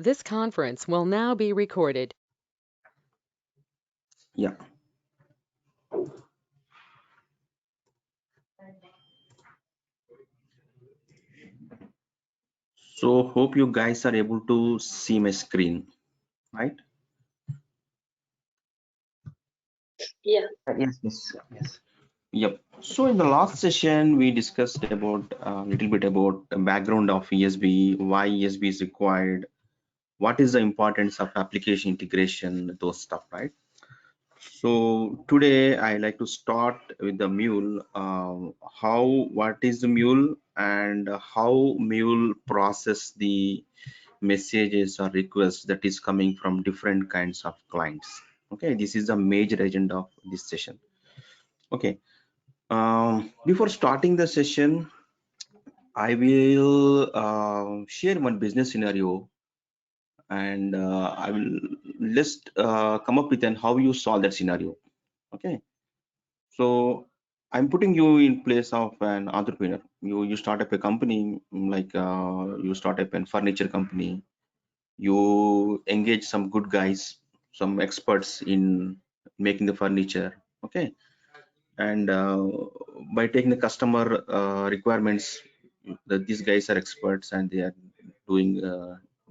This conference will now be recorded. Yeah. So hope you guys are able to see my screen, right? Yeah. Yes. Yep. So in the last session, we discussed about a little bit about the background of ESB, why ESB is required, what is the importance of application integration, those stuff, right? So today I like to start with the Mule. What is the Mule and how Mule process the messages or requests that is coming from different kinds of clients. Okay, this is the major agenda of this session. Okay, before starting the session, I will share one business scenario, and I will list come up with an how you solve that scenario. Okay, so I'm putting you in place of an entrepreneur. You start up a company, like you start up a furniture company. You engage some good guys, some experts in making the furniture. Okay, and by taking the customer requirements, these guys are experts and they are doing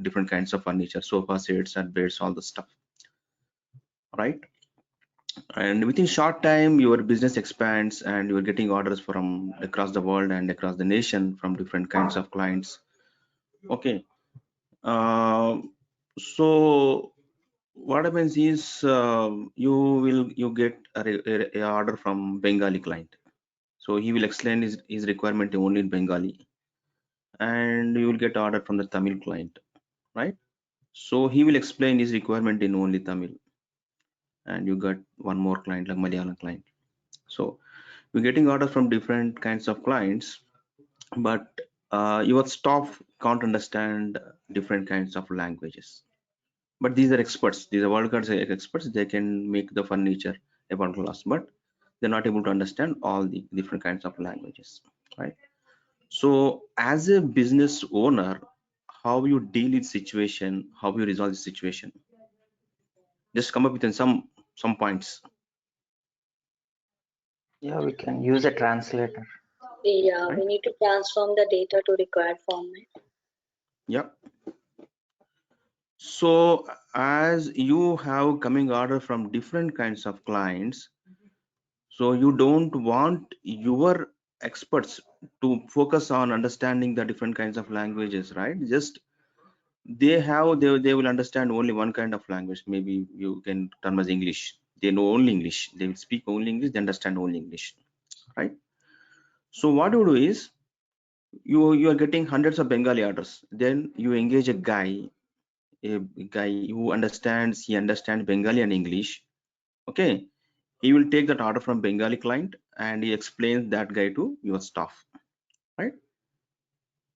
different kinds of furniture, sofa sets and beds, all the stuff, right? And within short time your business expands and you're getting orders from across the world and across the nation from different kinds of clients. Okay, so what happens is you get a order from Bengali client, so he will explain his requirement only in Bengali, and you will get order from the Tamil client, right? So he will explain his requirement in only Tamil, and you got one more client like Malayalam client. So you're getting orders from different kinds of clients, but your staff can't understand different kinds of languages. But these are experts, these are world class experts, they can make the furniture a world class, but they're not able to understand all the different kinds of languages, right? So as a business owner, how you deal with situation, how you resolve the situation, just come up with some points. Yeah, we can use a translator. Yeah, Right? we need to transform the data to required format. Yeah. So as you have coming order from different kinds of clients, so you don't want your experts to focus on understanding the different kinds of languages, right? Just they will understand only one kind of language. Maybe you can term as English. They know only English. They will speak only English. They understand only English, right? So what you do is you are getting hundreds of Bengali orders. Then you engage a guy who understands. He understands Bengali and English. Okay, he will take that order from Bengali client and he explains that guy to your staff, right?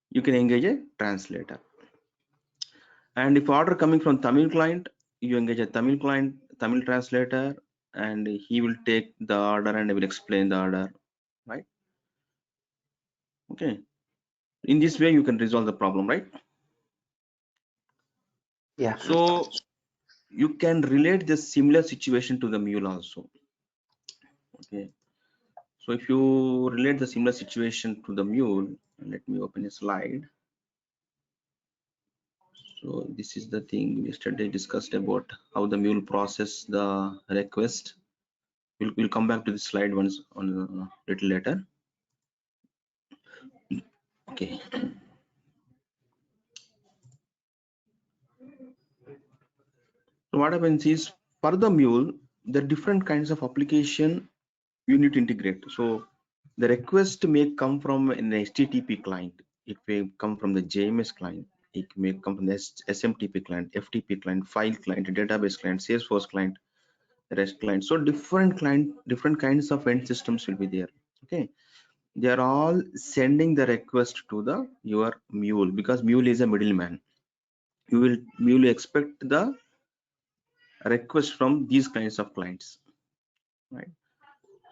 You can engage a translator. And if order coming from Tamil client, you engage a Tamil client, Tamil translator, and he will take the order and he will explain the order, right? Okay. In this way, you can resolve the problem, right? Yeah. So you can relate the similar situation to the Mule also. Okay. So if you relate the similar situation to the Mule, let me open a slide. So this is the thing we yesterday discussed about how the Mule process the request. We'll come back to this slide once on a little later. Okay. So what happens is for the Mule, the different kinds of application you need to integrate. So the request may come from an HTTP client. It may come from the JMS client. It may come from the SMTP client, FTP client, file client, database client, Salesforce client, REST client. So different kinds of end systems will be there. Okay, they are all sending the request to the your Mule, because Mule is a middleman. Mule expect the request from these kinds of clients, right?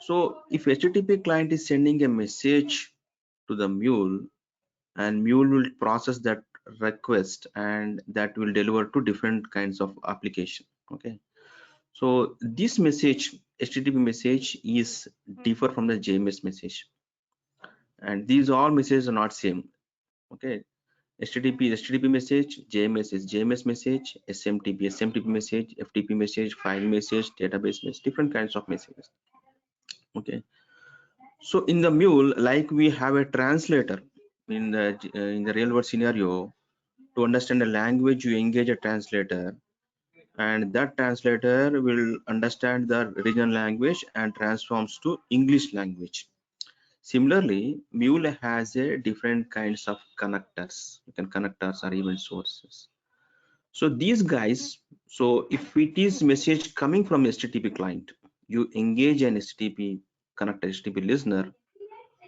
So if HTTP client is sending a message to the Mule, and Mule will process that request, and that will deliver to different kinds of application. Okay, so this message, HTTP message, is differ from the JMS message, and these all messages are not same. Okay, HTTP is HTTP message, JMS is JMS message, SMTP message, FTP message, file message, database message, different kinds of messages. Okay, so in the Mule, like we have a translator in the real world scenario. To understand a language, you engage a translator, and that translator will understand the regional language and transforms to English language. Similarly, Mule has a different kinds of connectors. You can connectors or event sources. So these guys, so if it is message coming from HTTP client, you engage an HTTP connector, HTTP listener.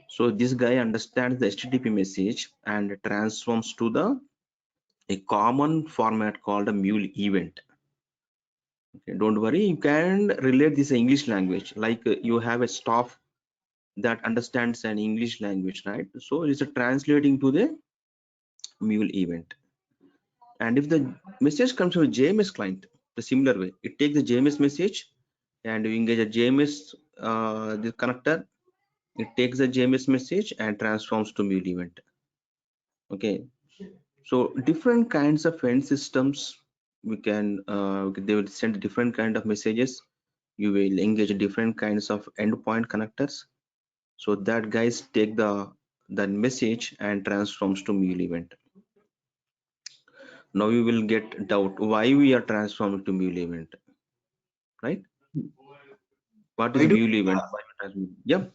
So this guy understands the HTTP message and transforms to the a common format called a Mule event. Okay, don't worry, you can relate this English language, like you have a staff that understands an English language, right? So it's a translating to the Mule event. And if the message comes from a JMS client, the similar way, it takes the JMS message and you engage a JMS the connector. It takes the JMS message and transforms to Mule event. Okay, so different kinds of end systems we can they will send different kind of messages. You will engage different kinds of endpoint connectors, so that guys take the message and transforms to Mule event. Now you will get doubt why we are transforming to Mule event, right? What is Why a do Mule event? Why we transform- Yep,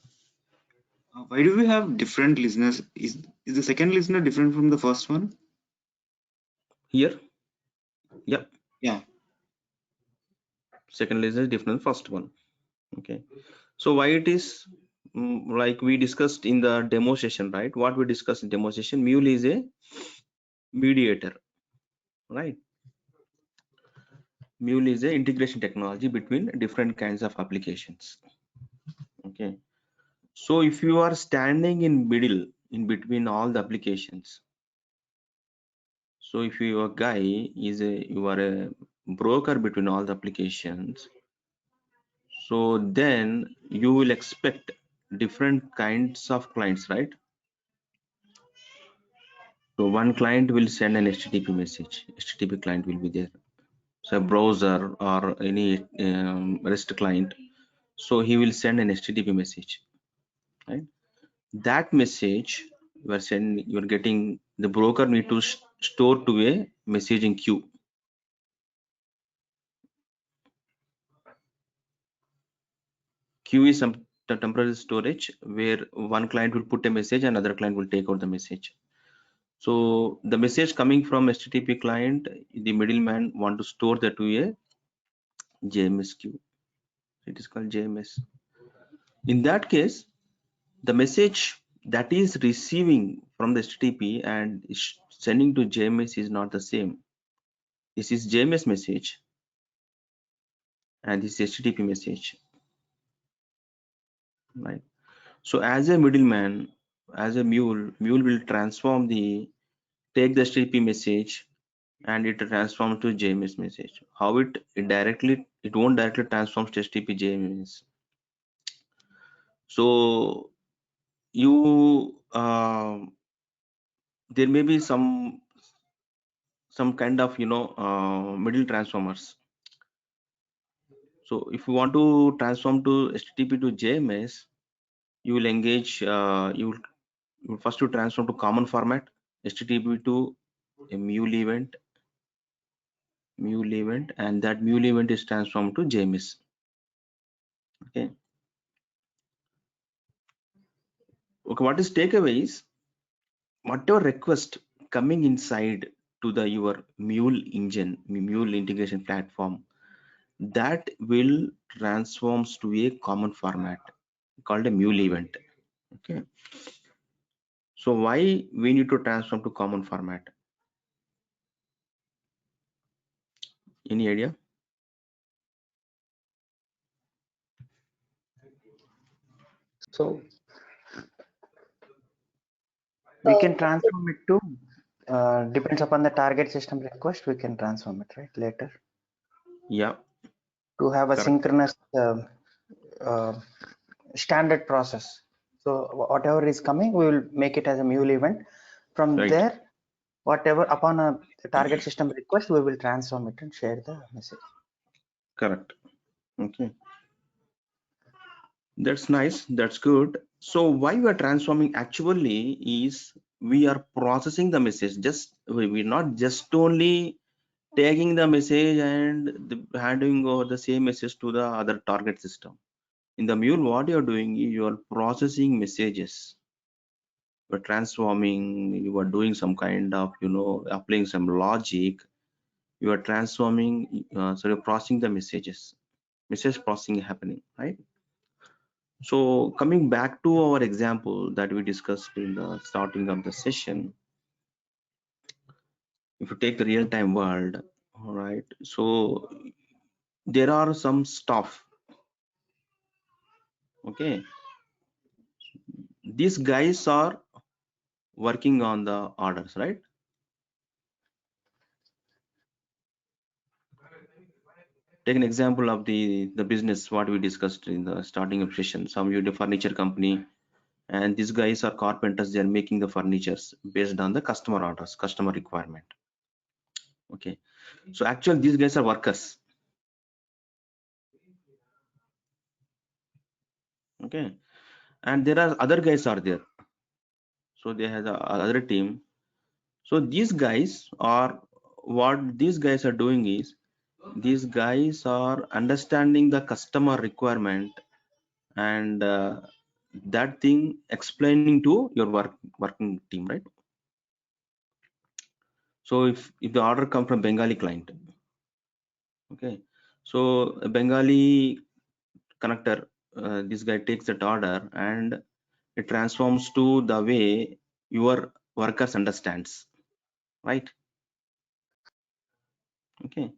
why do we have different listeners? Is the second listener different from the first one? here, yep. Yeah. Second listener is different than first one. Okay, so why it is like we discussed in the demo session, right? What we discussed in demo session, Mule is a mediator, right? Mule is a integration technology between different kinds of applications. Okay, so if you are standing in middle in between all the applications, so if your guy is you are a broker between all the applications, so then you will expect different kinds of clients, right? So one client will send an HTTP message, HTTP client will be there. So a browser or any REST client, so he will send an HTTP message, right? That message you are getting, the broker need to store to a messaging queue. Queue is some temporary storage where one client will put a message and other client will take out the message. So the message coming from HTTP client, the middleman want to store that to a JMS queue. It is called JMS. In that case, the message that is receiving from the HTTP and is sending to JMS is not the same. This is JMS message and this is HTTP message, right? So as a middleman, as a Mule will transform take the HTTP message and it transforms to JMS message. How it won't directly transform to HTTP JMS. So you there may be some kind of middle transformers. So if you want to transform to HTTP to JMS, you will engage you will first to transform to common format, HTTP to a Mule event, and that Mule event is transformed to JMS. Okay. Okay, what is takeaway is whatever request coming inside to the your Mule engine, Mule integration platform, that will transforms to a common format called a Mule event. Okay, so why we need to transform to common format? Any idea? So we can So transform it to Depends upon the target system request, we can transform it, right? Later. Yeah, To have a correct. synchronous standard process. So whatever is coming, we will make it as a Mule event. From Right. there, whatever upon a target system request, we will transform it and share the message. Correct. Okay, that's nice. That's good. So why we are transforming actually is we are processing the message. Just we're not just only taking the message and handing over the same message to the other target system. In the Mule, what you're doing is you are processing messages. You're transforming. You are doing some kind of applying some logic. You are transforming. So you're processing the messages. Message processing happening, right? So coming back to our example that we discussed in the starting of the session, if you take the real-time world, all right, so there are some stuff. Okay, these guys are working on the orders, right? Take an example of the business what we discussed in the starting of session. Some you the furniture company, and these guys are carpenters. They are making the furnitures based on the customer orders, customer requirement. Okay, so actually these guys are workers. Okay, and there are other guys are there. So they have other team. So these guys are what these guys are doing is these guys are understanding the customer requirement and that thing explaining to your working team, right? So if the order come from Bengali client, okay, so a Bengali connector, this guy takes that order and it transforms to the way your workers understands, right? Okay,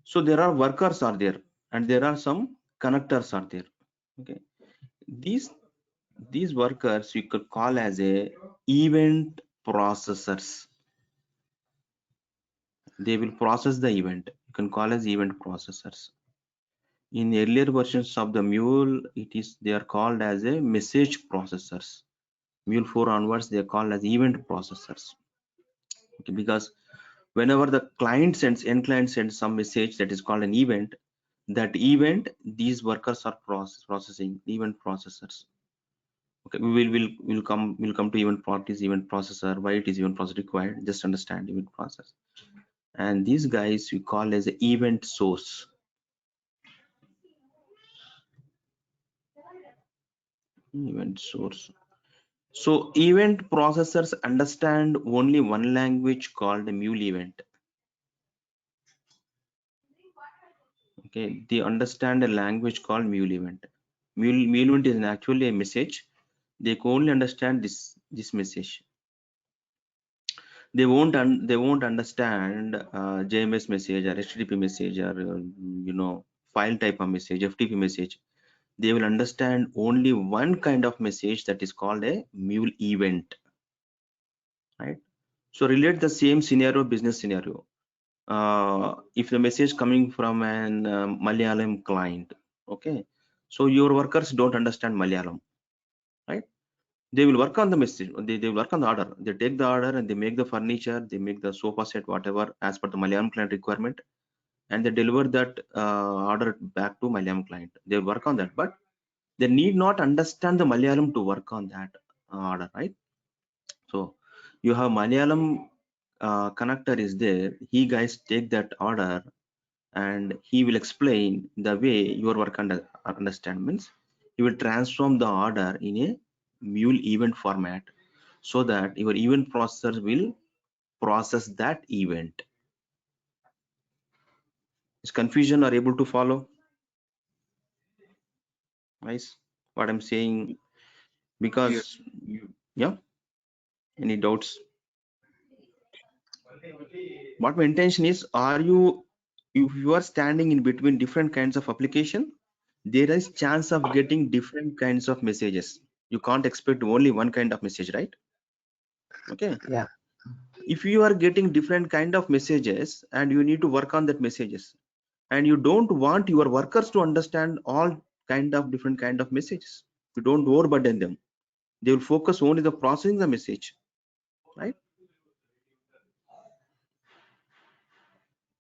so there are workers are there and there are some connectors are there. Okay, these workers you could call as a event processors. They will process the event. You can call as event processors. In earlier versions of the Mule, they are called as a message processors. Mule 4 onwards, they are called as event processors. Okay, because whenever the end client sends some message that is called an event, that event these workers are processing event processors. Okay, we'll come to event properties, event processor, why it is event processor required. Just understand event process. And these guys we call as the event source. Event source. So event processors understand only one language called Mule event. Okay, they understand a language called Mule event. Mule event is actually a message. They can only understand this message. They won't understand JMS message or HTTP message or file type of message, FTP message. They will understand only one kind of message that is called a Mule event, right? So relate the same scenario, business scenario. If the message coming from an Malayalam client, okay, so your workers don't understand Malayalam, right? They will work on the message. They will work on the order. They take the order and they make the furniture, they make the sofa set, whatever as per the Malayalam client requirement, and they deliver that order back to Malayalam client. They will work on that, but they need not understand the Malayalam to work on that order, right? So you have Malayalam connector is there. He guys take that order and he will explain the way your work understand means he will transform the order in a Mule event format so that your event processor will process that event. Is confusion or able to follow? Nice. What I'm saying, because yeah, any doubts? What my intention is, if you are standing in between different kinds of application, there is chance of getting different kinds of messages. You can't expect only one kind of message, right? Okay. Yeah. if you are getting different kind of messages and you need to work on that messages, and you don't want your workers to understand all different kind of messages, you don't overburden them. They will focus only the processing the message, right?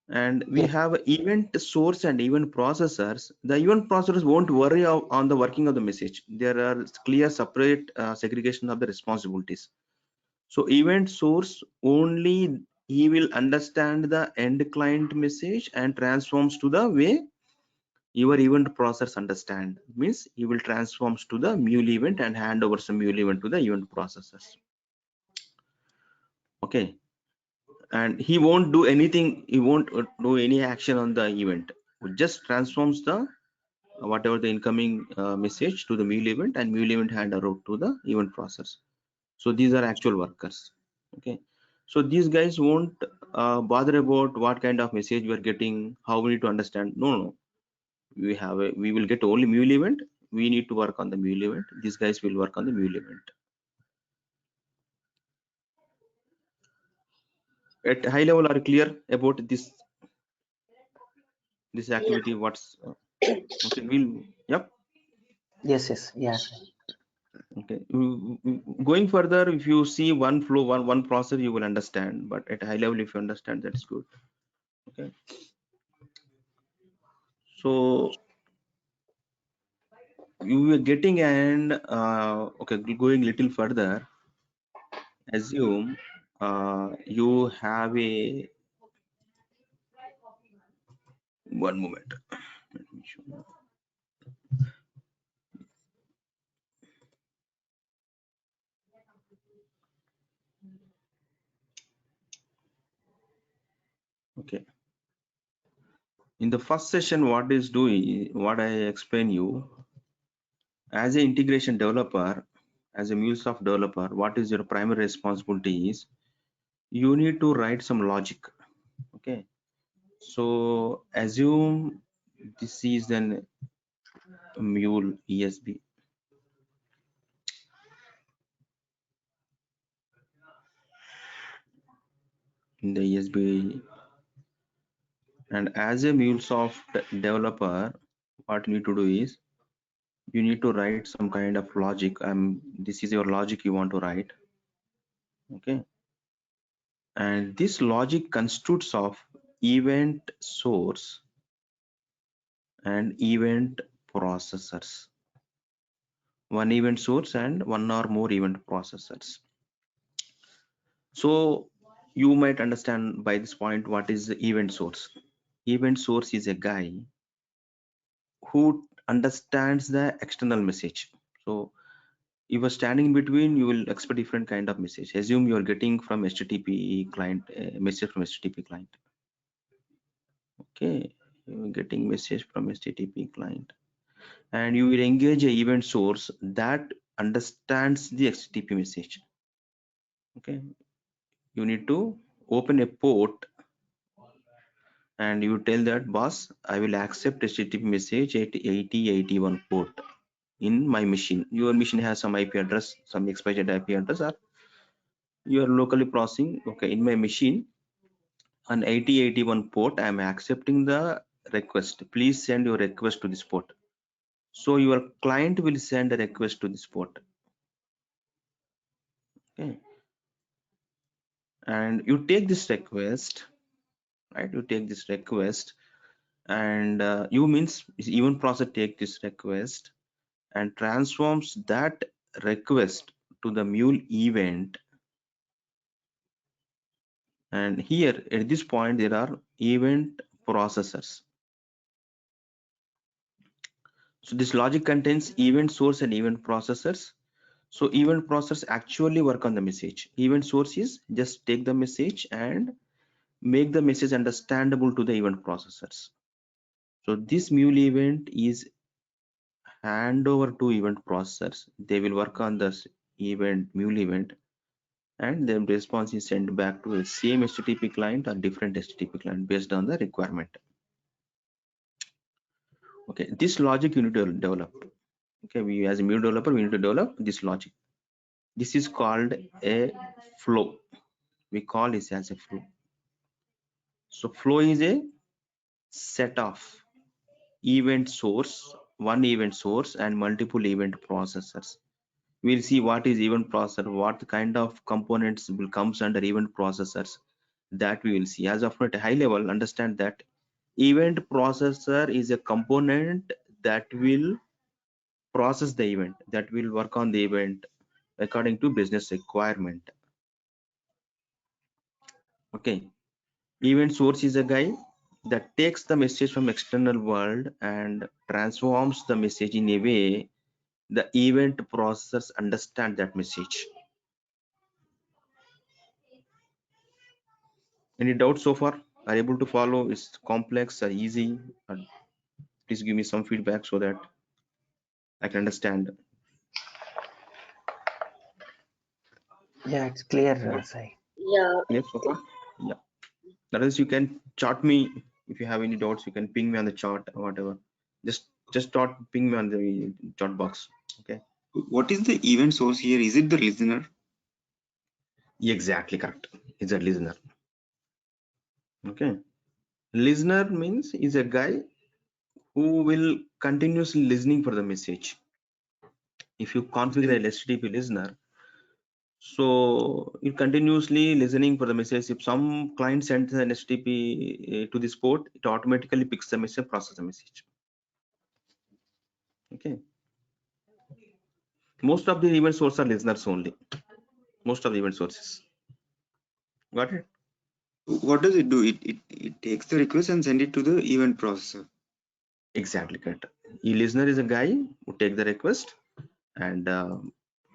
And we Yes. have event source and event processors. The event processors won't worry on the working of the message. There are clear separate segregation of the responsibilities. So event source only, he will understand the end client message and transforms to the way your event process understand. Means he will transforms to the Mule event and hand over some Mule event to the event processors. Okay, and he won't do anything. He won't do any action on the event. Just transforms the whatever the incoming message to the Mule event, and Mule event hand over to the event process. So these are actual workers. Okay, so these guys won't bother about what kind of message we are getting, how we need to understand. No, we will get only Mule event. We need to work on the Mule event. These guys will work on the Mule event. At high level, are you clear about this activity? What's okay? Yep. Yes. Yeah. Okay, going further, if you see one flow, one process, you will understand. But at high level, if you understand, that's good. Okay, so you were getting, and okay, going little further, assume you have a, one moment. Let me show you. Okay, in the first session, what I explain you, as an integration developer, as a MuleSoft developer, what is your primary responsibility is you need to write some logic. Okay, so assume this is an Mule ESB. In the ESB, and as a MuleSoft developer, what you need to do is you need to write some kind of logic. This is your logic you want to write. Okay, and this logic constitutes of event source and event processors. One event source and one or more event processors. So you might understand by this point what is the event source. Event source is a guy who understands the external message. So if you are standing in between, you will expect different kind of message. Assume you are getting from HTTP client, a message from HTTP client. Okay, you are getting message from HTTP client, and you will engage a event source that understands the HTTP message. Okay, you need to open a port and you tell that, boss, I will accept HTTP message at 8081 port in my machine. Your machine has some IP address, some XYZ IP address, or you are locally processing. Okay, in my machine on 8081 port, I am accepting the request. Please send your request to this port. So your client will send a request to this port. Okay, and you take this request, right? You take this request, and you means even process take this request and transforms that request to the Mule event. And here at this point there are event processors. So this logic contains event source and event processors. So event processors actually work on the message. Event source is just take the message and make the message understandable to the event processors. So this Mule event is hand over to event processors. They will work on this event, Mule event, and the response is sent back to the same HTTP client or different HTTP client based on the requirement. Okay, this logic you need to develop. Okay, we as a Mule developer, we need to develop this logic. This is called a flow. We call this as a flow. So flow is a set of event source, one event source and multiple event processors. We'll see what is event processor, what kind of components will comes under event processors, that we will see. As of now, at a high level, understand that event processor is a component that will process the event, that will work on the event according to business requirement. Okay, event source is a guy that takes the message from external world and transforms the message in a way the event processors understand that message. Any doubts so far? Are you able to follow? Is complex or easy? Or please give me some feedback so that I can understand. Yeah, it's clear, Sai. Yeah, Clear so far? Yeah. That is, you can chat me if you have any doubts. You can ping me on the chat or whatever. Just ping me on the chat box. Okay. What is the event source here? Is it the listener? Exactly correct. Is a listener. Okay. Listener means is a guy who will continuously listening for the message. If you configure a HTTP listener, so you're continuously listening for the message. If some client sends an HTTP to this port, it automatically picks the message, process the message. Okay. Most of the event sources are listeners only. Most of the event sources. Got it? What does it do? It takes the request and send it to the event processor. Exactly correct. A listener is a guy who take the request and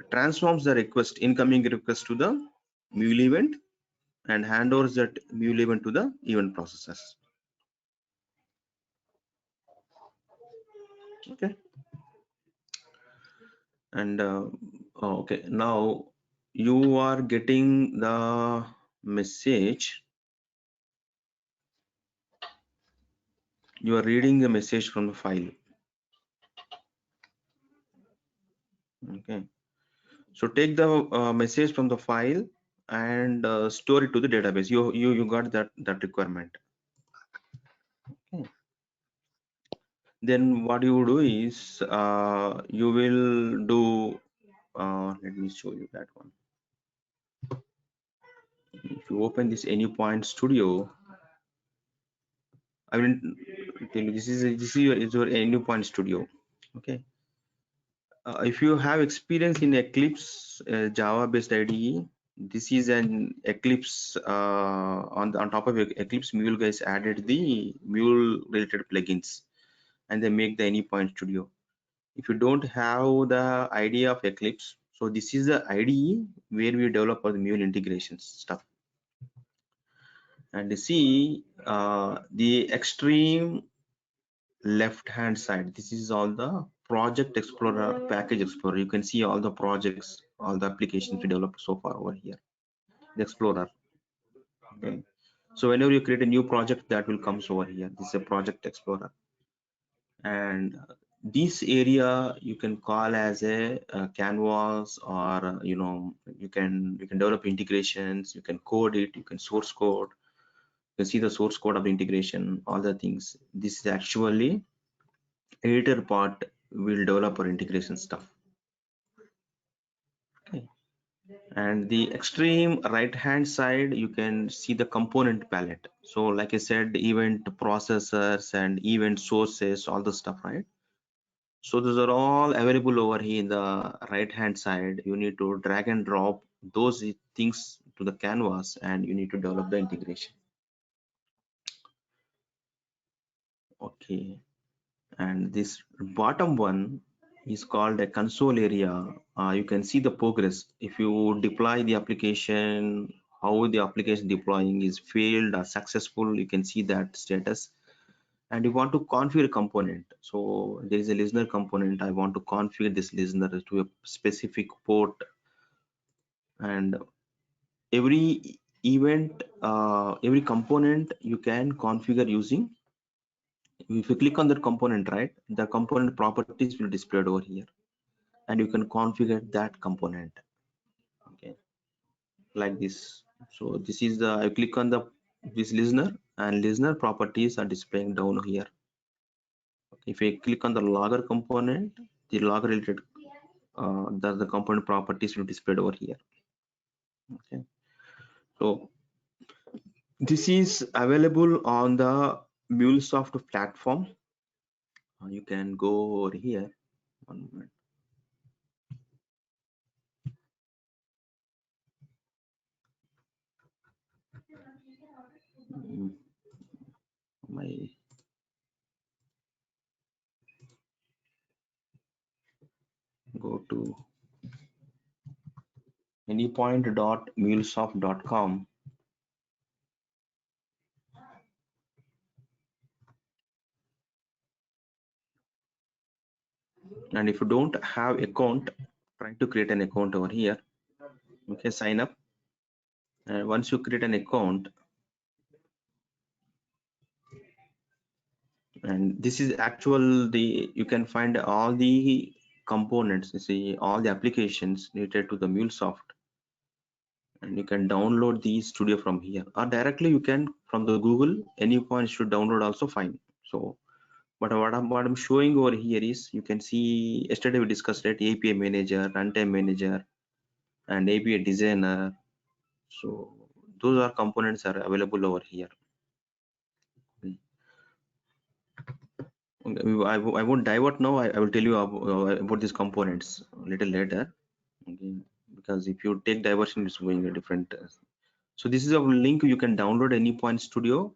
transforms the request, incoming request, to the Mule event and handovers that Mule event to the event processors. Okay. And okay, now you are getting the message. You are reading the message from the file. Okay. So take the message from the file and store it to the database. You got that requirement. Okay. Then what you do is you will do. Let me show you that one. If you open this AnyPoint Studio, I will tell you this is your AnyPoint Studio. Okay. If you have experience in Eclipse Java based IDE, this is an Eclipse on top of Eclipse. Mule guys added the Mule related plugins and they make the AnyPoint Studio. If you don't have the idea of Eclipse, so this is the IDE where we develop all the Mule integrations stuff. And you see the extreme left hand side, this is all the project explorer, package explorer. You can see all the projects, all the applications we developed so far over here, the explorer. Okay, so whenever you create a new project, that will comes over here. This is a project explorer, and this area you can call as a canvas, or you can develop integrations, you can code it, you can source code, you can see the source code of the integration, all the things. This is actually editor part will develop our integration stuff. Okay, and the extreme right hand side you can see the component palette. So like I said, event processors and event sources, all the stuff, right? So those are all available over here in the right hand side. You need to drag and drop those things to the canvas and you need to develop the integration. Okay, and this bottom one is called a console area. You can see the progress. If you deploy the application, how the application deploying is failed or successful, you can see that status. And you want to configure a component. So there is a listener component. I want to configure this listener to a specific port, and every event, every component you can configure using. If you click on that component, right, the component properties will display over here and you can configure that component. Okay, like this. So this is the, I click on this listener, and listener properties are displaying down here. If I click on the logger component, the logger related the component properties will be displayed over here. Okay, so this is available on the MuleSoft platform. You can go over here. One moment. My go to anypoint.mulesoft.com. And if you don't have account, try to create an account over here. Okay, sign up. And once you create an account, and this is actual you can find all the components, you see all the applications related to the MuleSoft, and you can download the studio from here, or directly you can from the Google AnyPoint Studio download also fine. So but what I'm showing over here is, you can see yesterday we discussed it, API manager, runtime manager, and API designer. So those are components are available over here. I won't divert now. I will tell you about these components a little later. Okay, because if you take diversion, it's going a different. So this is a link, you can download AnyPoint Studio,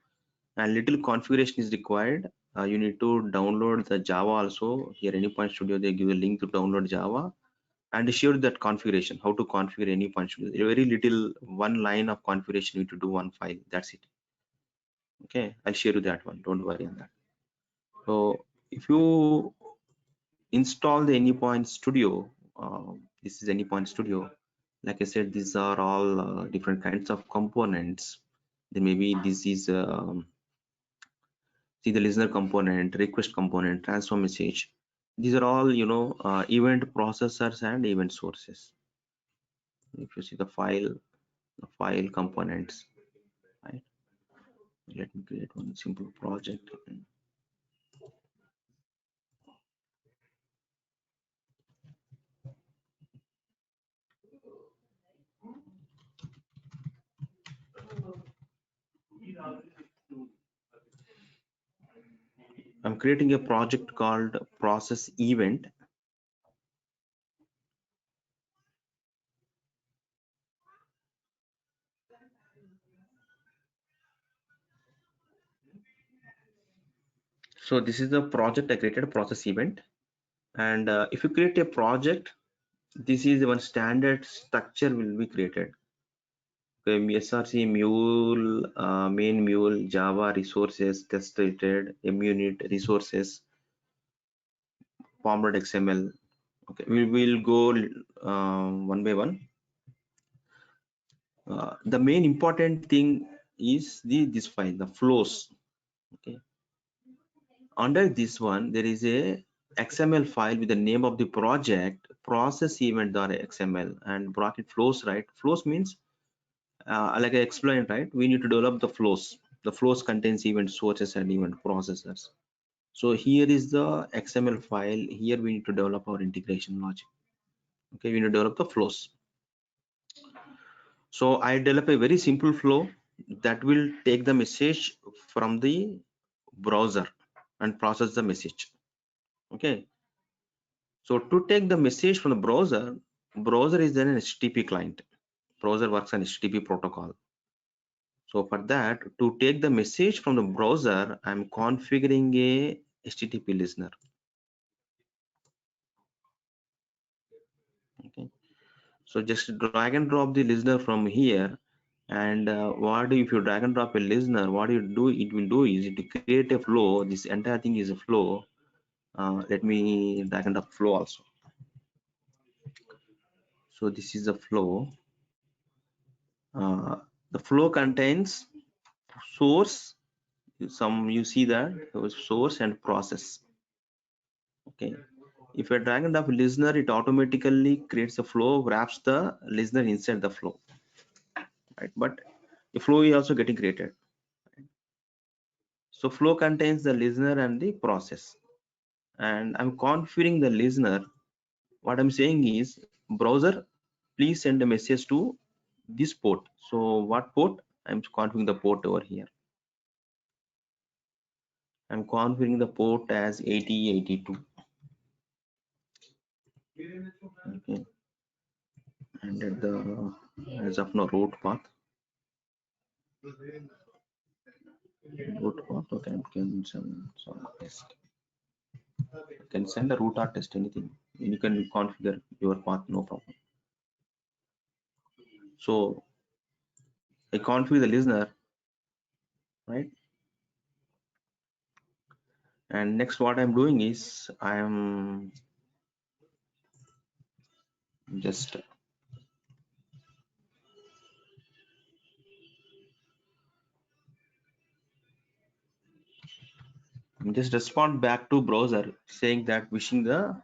and little configuration is required. You need to download the Java also. Here AnyPoint Studio, they give a link to download Java, and share that configuration, how to configure AnyPoint Studio. Very little, one line of configuration, you need to do one file, that's it. Okay, I'll share you that one, don't worry on that. So if you install the AnyPoint Studio, this is AnyPoint Studio. Like I said, these are all different kinds of components. Then maybe this is see the listener component, request component, transfer message. These are all, you know, event processors and event sources. If you see the file components, right? Let me create one simple project. I'm creating a project called process event. So this is the project I created, process event. And if you create a project, this is one standard structure will be created. SRC Mule, main Mule, Java resources, test rated, munit resources, format XML. Okay, we will go one by one. The main important thing is this file, the flows. Okay, under this one there is a XML file with the name of the project, process event.xml, and bracket flows, right? Flows means like I explained, right, we need to develop the flows. The flows contains event sources and event processors. So here is the XML file. Here we need to develop our integration logic. Okay, we need to develop the flows. So I develop a very simple flow that will take the message from the browser and process the message. Okay, so to take the message from the browser is then an HTTP client. Browser works on HTTP protocol. So for that, to take the message from the browser, I'm configuring a HTTP listener. Okay, so just drag and drop the listener from here. And if you drag and drop a listener, what it will do is to create a flow. This entire thing is a flow. Let me drag and drop flow also. So this is a flow. The flow contains source, you see that source and process. Okay, if I drag and drop listener, it automatically creates a flow, wraps the listener inside the flow. right? But the flow is also getting created. So flow contains the listener and the process, and I'm configuring the listener. What I'm saying is, browser, please send a message to this port. So what port? I'm configuring the port over here. I'm configuring the port as 8082. Okay, and at the as of now root path. Root path. Okay, I can send some test. You can send a root or test, anything. You can configure your path, no problem. So I configure the listener, right? And next what I'm doing is I'm just respond back to browser saying that wishing the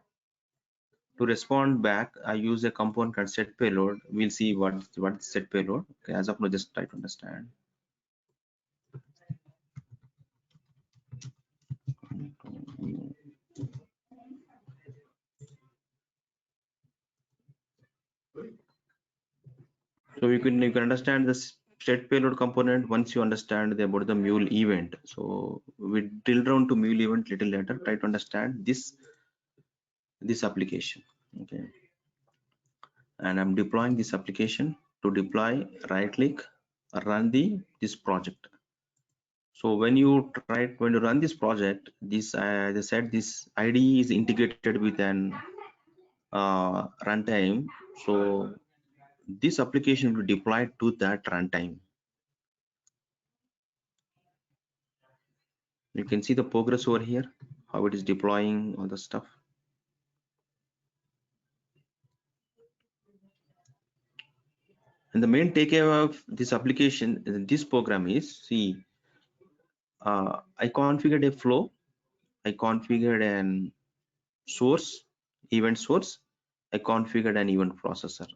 to respond back. I use a component called set payload. We'll see what set payload. Okay, as of now, just try to understand. So you can understand this set payload component once you understand about the Mule event. So we drill down to Mule event little later. Try to understand this application. Okay, and I'm deploying this application. To deploy, right click, run this project. So when you run this project, this as I said, this IDE is integrated with an runtime. So this application will deploy to that runtime. You can see the progress over here, how it is deploying all the stuff. And the main takeaway of this application, this program is, see, I configured a flow, I configured an source, event source, I configured an event processor.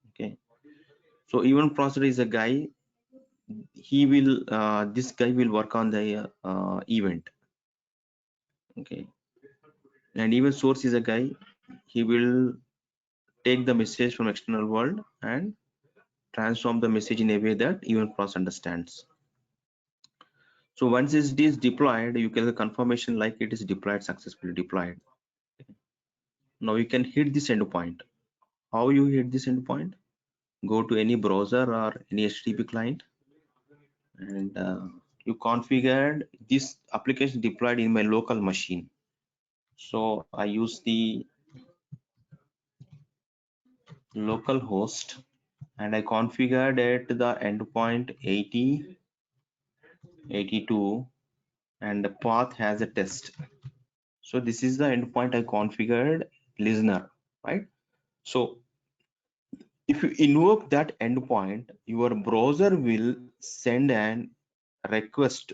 Okay, so event processor is a guy, he will this guy will work on the event. Okay, and event source is a guy, he will take the message from external world and transform the message in a way that event process understands. So once it is deployed, you get the confirmation like it is deployed, successfully deployed. Now you can hit this endpoint. How you hit this endpoint? Go to any browser or any HTTP client, and you configured this application deployed in my local machine. So I use the local host and I configured it the endpoint 80, 82, and the path has a test. So this is the endpoint I configured listener, right? So if you invoke that endpoint, your browser will send an request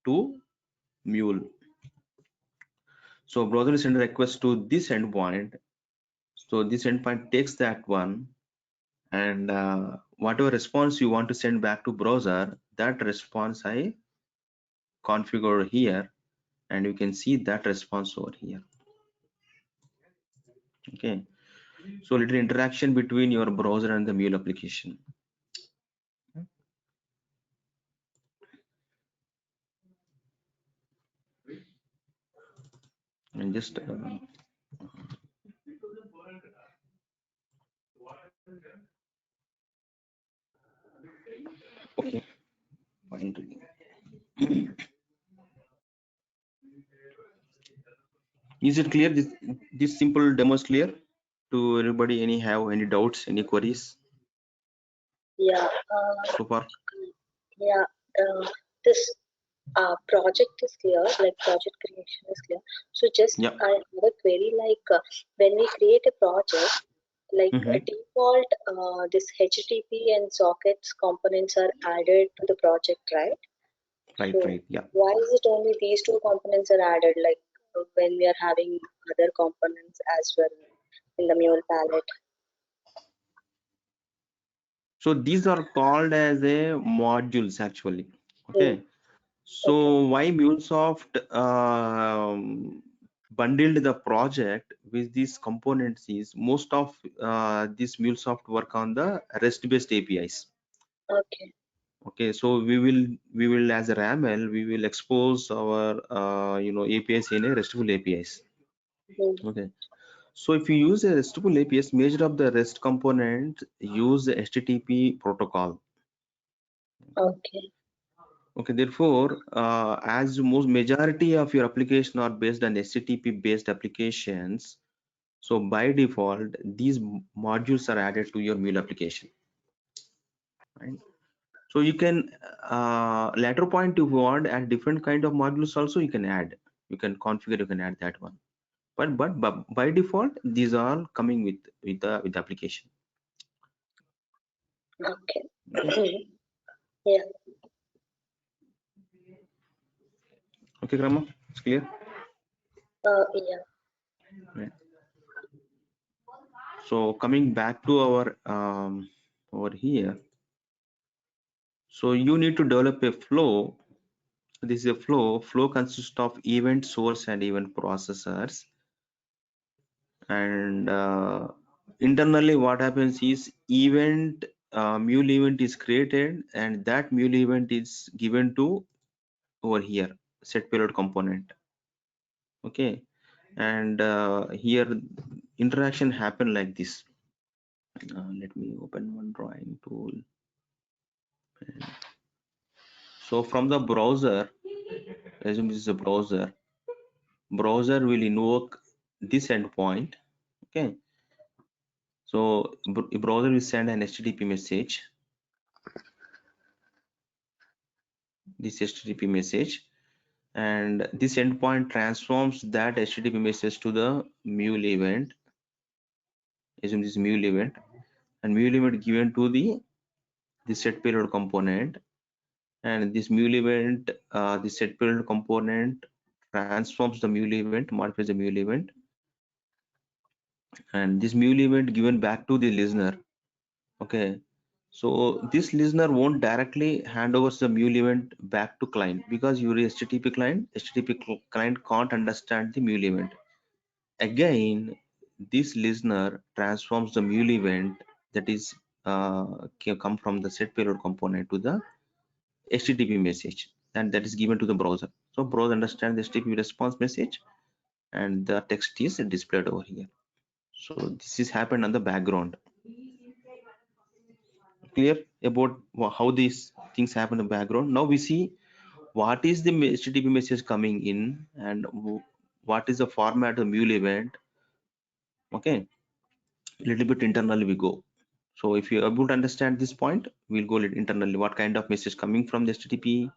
to Mule. So browser will send a request to this endpoint. So this endpoint takes that one, and whatever response you want to send back to browser, that response I configure here, and you can see that response over here. Okay, so little interaction between your browser and the Mule application. And just okay, fine. Is it clear? This simple demo is clear to everybody? Any doubts, any queries Yeah. so far? Yeah. This project is clear, like project creation is clear. So just Yeah. I have a query, like when we create a project, like a default, this HTTP and sockets components are added to the project, right? Right, So right, yeah. why is it only these two components are added, like when we are having other components as well in the Mule palette? So these are called as a modules actually. Okay. So Okay. why MuleSoft bundled the project with these components is most of this MuleSoft work on the REST-based APIs. Okay. Okay, so we will as a RAML we will expose our APIs in a RESTful APIs. Mm. Okay, so if you use a RESTful APIs, major of the REST component use the HTTP protocol. Okay. Okay, therefore, as most majority of your application are based on HTTP based applications, so by default, these modules are added to your Mule application, right? So you can later point if you want add different kind of modules also you can add. You can configure, you can add that one. But by default, these are coming with the application. Okay. Okay, Yeah. okay, Grandma, it's clear. Yeah. Right. So coming back to our over here, so you need to develop a flow. This is a flow. Flow consists of event source and event processors. And internally, what happens is Mule event is created, and that Mule event is given to over here set payload component. Okay, and here interaction happen like this. Let me open one drawing tool. So from the browser, assume this is a browser. Browser will invoke this endpoint. Okay, so browser will send an HTTP message. This HTTP message, and this endpoint transforms that HTTP message to the Mule event. Assume this Mule event, and Mule event given to the set payload component, and this Mule event, the set payload component transforms the Mule event, modifies the Mule event, and this Mule event given back to the listener. Okay, so this listener won't directly hand over the Mule event back to client because your HTTP client can't understand the Mule event. Again, this listener transforms the Mule event that is can come from the set payload component to the HTTP message, and that is given to the browser. So browser understands the HTTP response message, and the text is displayed over here. So this is happened on the background. Clear about how these things happen in the background. Now we see what is the HTTP message coming in and what is the format of the Mule event. Okay, little bit internally we go. So if you're able to understand this point, we'll go internally what kind of message coming from the HTTP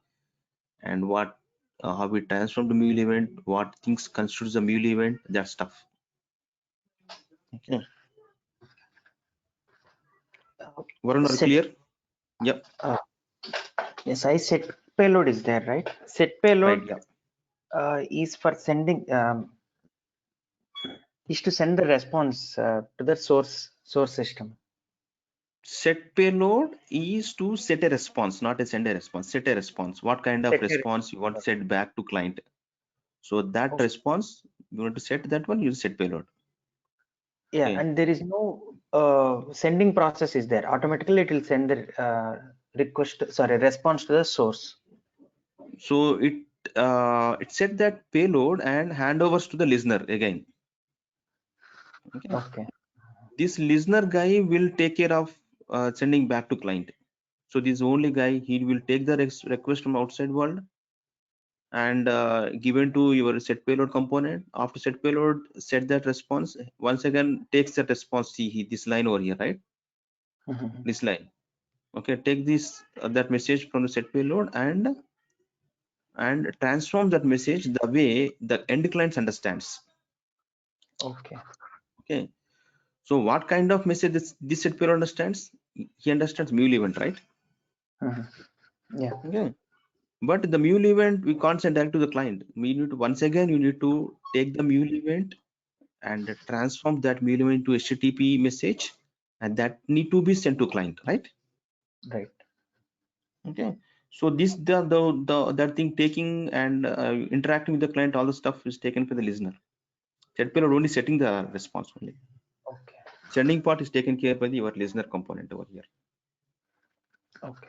and what how we transform the Mule event, what things constitutes the Mule event, that stuff. Okay. Varun, are you Set, clear? Yep. yes, I set payload is there, right? Set Right. payload Yeah. is for sending, is to send the response to the source system. Set payload is to set a response, not a send a response. Set a response. What kind of Set a response you want to set back to client? So that okay. response you want to set that one. You set payload. Yeah, Okay. and there is no sending process is there. Automatically, it will send the response to the source. So it set that payload and handovers to the listener again. Okay. Okay. This listener guy will take care of sending back to client. So this only guy, he will take the request from outside world and given to your set payload component. After set payload, set that response. Once again, takes that response. See this line over here, right? This line. Okay, take this that message from the set payload and transform that message the way the end client understands. Okay. Okay. So what kind of message this set payload understands? He understands Mule event, right? Yeah. Okay. But the Mule event we can't send direct to the client. We need to once again you need to take the Mule event and transform that Mule event to HTTP message, and that need to be sent to client, right? Right. Okay, so this that thing taking and interacting with the client, all the stuff is taken for the listener. Set payload only setting the response only. Okay. Sending part is taken care by your listener component over here. Okay.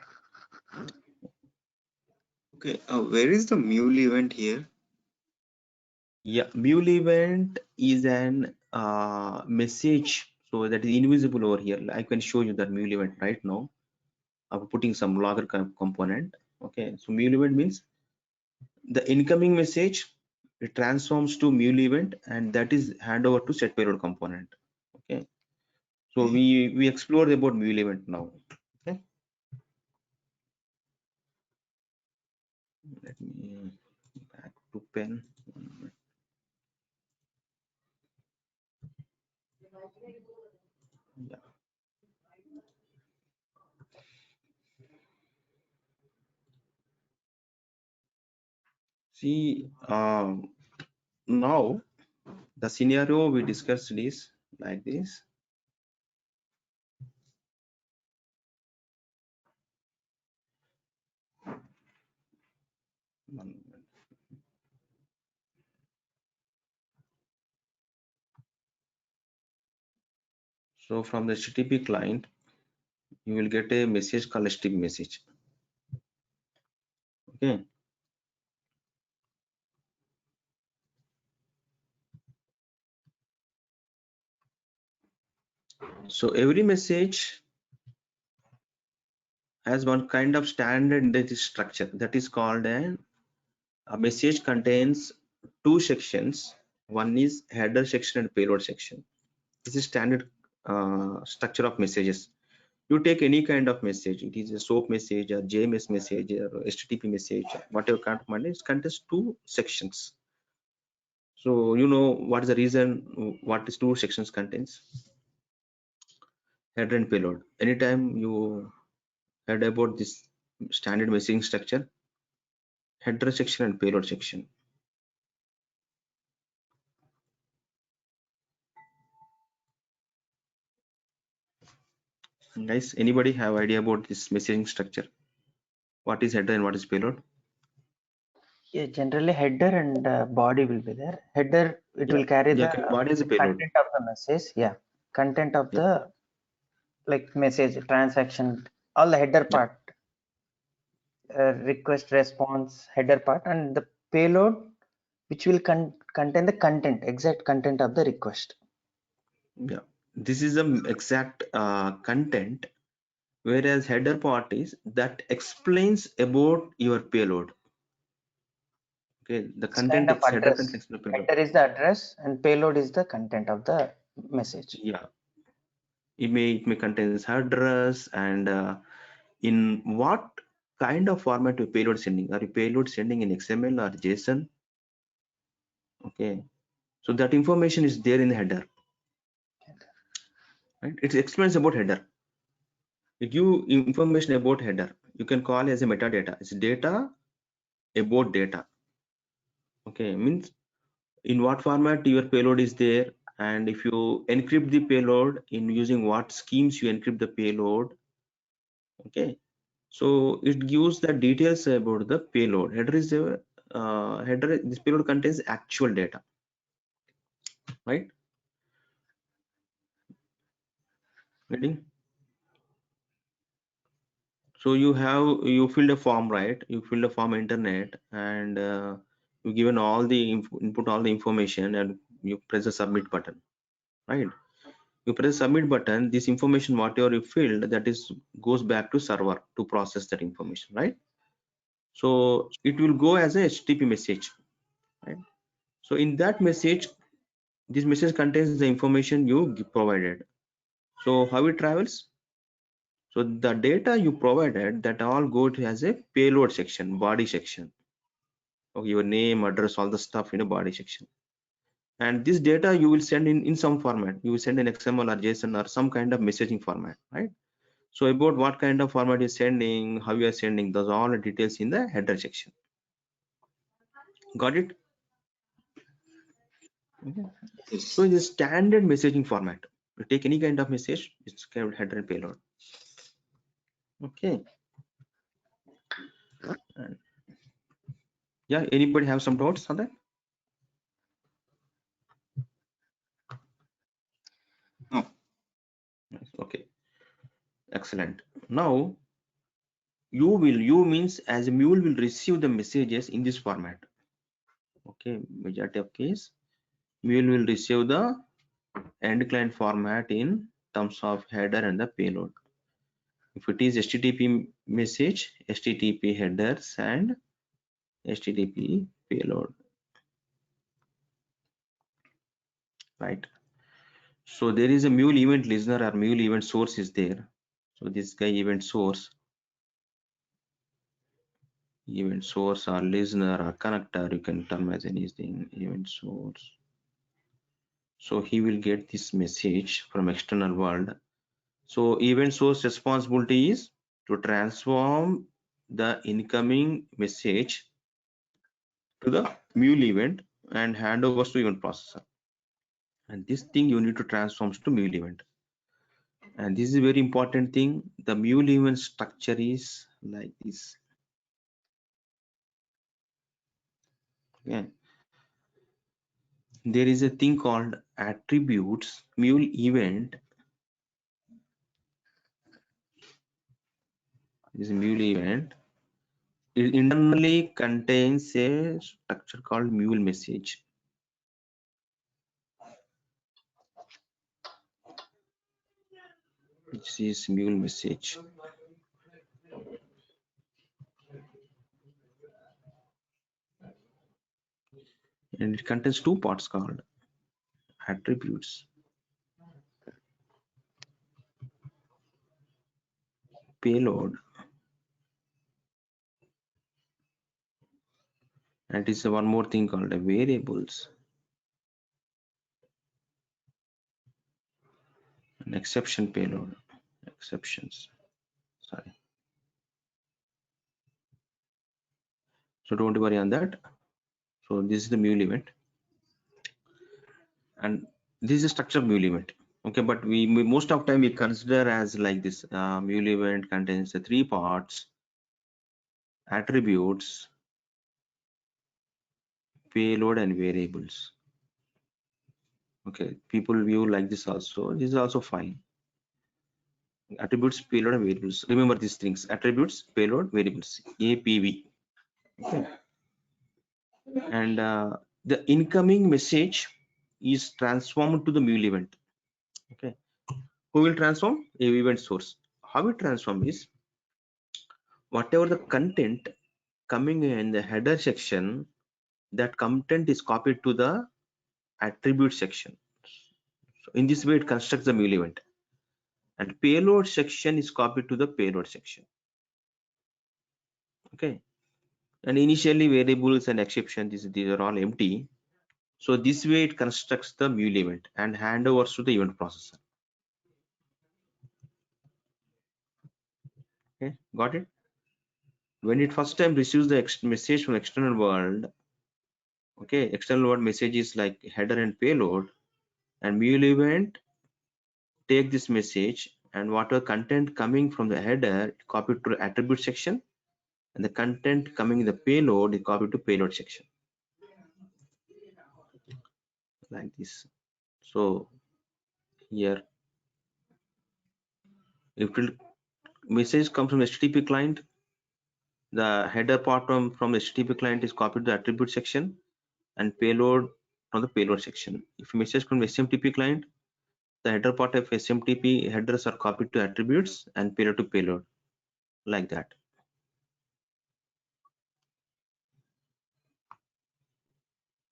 Okay, where is the Mule event here? Yeah, Mule event is an message, so that is invisible over here. I can show you that Mule event right now. I'm putting some logger component. Okay, so Mule event means the incoming message, it transforms to Mule event, and that is hand over to set payload component. Okay, so we explored about Mule event now. Okay, let me back to pen. Yeah. See, now the scenario we discussed is like this. One moment. So from the HTTP client, you will get a message called string message. Okay. So every message has one kind of standard data structure that is called a message contains two sections. One is header section and payload section. This is standard structure of messages. You take any kind of message, it is a SOAP message or JMS message or HTTP message, whatever kind of message, it contains two sections. So you know what is the reason what is two sections contains? Header and payload. Anytime you heard about this standard messaging structure, header section and payload section. Guys, anybody have idea about this messaging structure? What is header and what is payload? Yeah, generally header and body will be there. Header, it Yeah, will carry the okay, what is a payload? content of the message. Yeah, content of Yeah. the like message, transaction, all the header Yeah. part, request response, header part, and the payload, which will contain the content, exact content of the request. Yeah, this is the exact content, whereas header part is that explains about your payload. Okay, the It's kind of header address. content explains payload. Header is the address, and payload is the content of the message. Yeah, it may contain address and in what kind of format your payload sending. Are you payload sending in XML or JSON? Okay, so that information is there in the header. Right? It explains about header. It give information about header. You can call as a metadata. It's data about data. Okay, means in what format your payload is there, and if you encrypt the payload in using what schemes you encrypt the payload. Okay, so it gives the details about the payload. Header is a header. This payload contains actual data, right? Getting? So you filled a form, right? You filled a form internet, and you given all the input all the information, and you press the submit button, right? You press submit button, this information whatever you filled, that is goes back to server to process that information, right? So it will go as a HTTP message, right? So in that message, this message contains the information you provided. So how it travels? So the data you provided, that all go to as a payload section, body section. Okay, your name, address, all the stuff in a body section. And this data you will send in some format. You will send in XML or JSON or some kind of messaging format, right? So about what kind of format you're sending, how you are sending, those all the details in the header section. Got it? Okay. Yes. So in the standard messaging format, you take any kind of message, it's called header and payload. Okay. And yeah, anybody have some doubts on that? No. Yes, okay, excellent. Now you means as a Mule will receive the messages in this format. Okay, majority of case Mule will receive the end client format in terms of header and the payload. If it is HTTP message, HTTP headers and HTTP payload, right? So there is a Mule event listener or Mule event source is there. So this guy event source or listener or connector, you can term as anything, event source. So he will get this message from external world. So event source responsibility is to transform the incoming message to the Mule event and hand over to event processor. And this thing you need to transform to Mule event. And this is a very important thing. The Mule event structure is like this. Okay. There is a thing called attributes. Mule event is a Mule event. It internally contains a structure called Mule message. This is Mule message. And it contains two parts called attributes, payload, and it is one more thing called variables and exception payload. Exceptions. Sorry. So don't worry on that. So this is the Mule event, and this is the structure of Mule event. Okay, but we most of time we consider as like this. Mule event contains the three parts: attributes, payload, and variables. Okay, people view like this also. This is also fine. Attributes, payload, and variables. Remember these things: attributes, payload, variables. APV. Okay. And the incoming message is transformed to the Mule event. Okay, who will transform? A event source. How it transform is whatever the content coming in the header section, that content is copied to the attribute section. So in this way it constructs the Mule event, and payload section is copied to the payload section. Okay, and initially variables and exceptions, these are all empty. So this way it constructs the Mule event and handovers to the event processor. Okay, got it? When it first time receives the message from external world, okay, external world message is like header and payload, and Mule event take this message and whatever content coming from the header copied to the attribute section, and the content coming in the payload is copied to payload section, like this. So here, if the message comes from HTTP client, the header part from the HTTP client is copied to the attribute section, and payload from the payload section. If message from the SMTP client, the header part of SMTP headers are copied to attributes and payload to payload, like that.